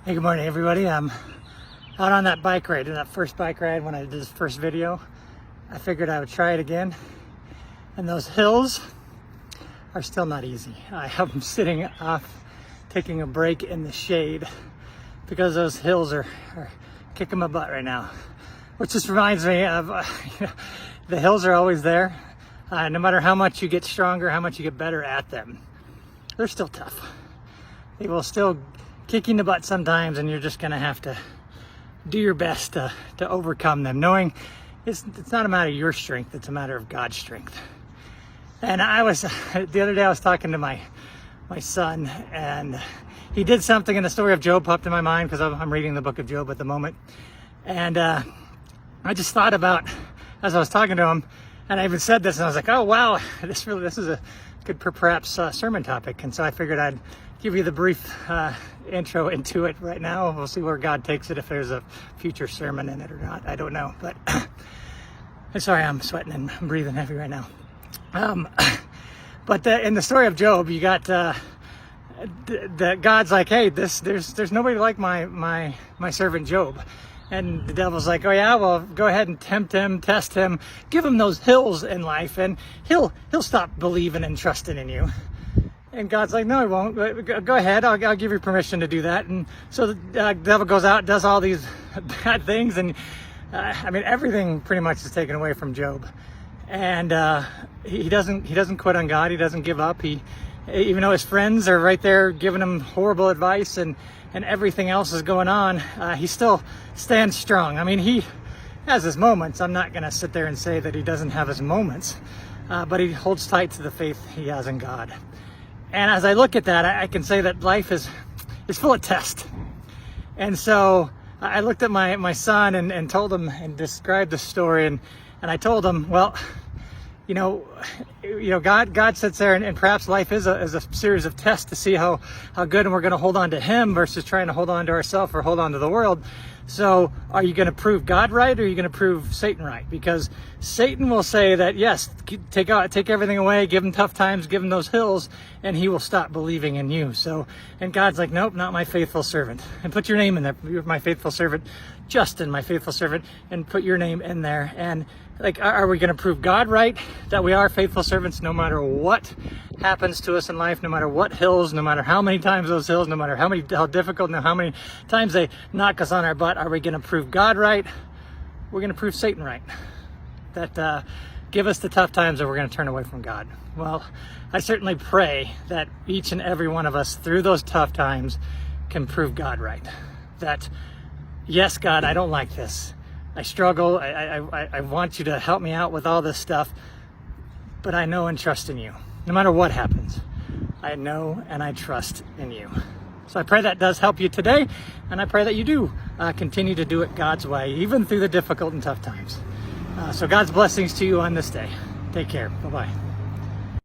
Hey, good morning, everybody. I'm out on that bike ride, that first bike ride when I did this first video. I figured I would try it again. And those hills are still not easy. I have them sitting off, taking a break in the shade because those hills are kicking my butt right now. Which just reminds me of, the hills are always there. No matter how much you get stronger, how much you get better at them, they're still tough. They will still kick you in the butt sometimes, and you're just gonna have to do your best to overcome them, knowing it's not a matter of your strength, it's a matter of God's strength. And the other day I was talking to my son, and he did something, and the story of Job popped in my mind because I'm reading the book of Job at the moment. And I just thought about, as I was talking to him, and I even said this, and I was like, oh wow, this is a good perhaps sermon topic. And so I figured I'd give you the brief intro into it right now. We'll see where God takes it, if there's a future sermon in it or not. I don't know, but I'm sorry, I'm sweating and I'm breathing heavy right now. But in the story of Job, you got the God's like, hey, there's nobody like my servant Job. And the devil's like, oh yeah, well, go ahead and tempt him, test him, give him those hills in life, and he'll stop believing and trusting in you. And God's like, no, he won't. Go ahead, I'll give you permission to do that. And so the devil goes out, does all these bad things, and everything pretty much is taken away from Job. And he doesn't quit on God. He doesn't give up. Even though his friends are right there giving him horrible advice and everything else is going on, he still stands strong. I mean, he has his moments. I'm not going to sit there and say that he doesn't have his moments, but he holds tight to the faith he has in God. And as I look at that, I can say that life is full of tests. And so I looked at my son and told him and described the story, and I told him, well, God sits there, and perhaps life is a series of tests to see how good and we're going to hold on to him versus trying to hold on to ourselves or hold on to the world. So are you going to prove God right, or are you going to prove Satan right? Because Satan will say that, yes, take everything away, give him tough times, give him those hills, and he will stop believing in you. And God's like, nope, not my faithful servant. And put your name in there. You're my faithful servant, Justin, my faithful servant, and put your name in there. And like, are we going to prove God right, that we are faithful servants no matter what happens to us in life, no matter what hills, no matter how many times those hills, no matter how difficult, no how many times they knock us on our butt? Are we going to prove God right? We're going to prove Satan right. That give us the tough times, or we're going to turn away from God. Well, I certainly pray that each and every one of us through those tough times can prove God right. That, yes, God, I don't like this. I struggle. I want you to help me out with all this stuff, but I know and trust in you. No matter what happens, I know and I trust in you. So I pray that does help you today, and I pray that you do continue to do it God's way, even through the difficult and tough times. So God's blessings to you on this day. Take care. Bye-bye.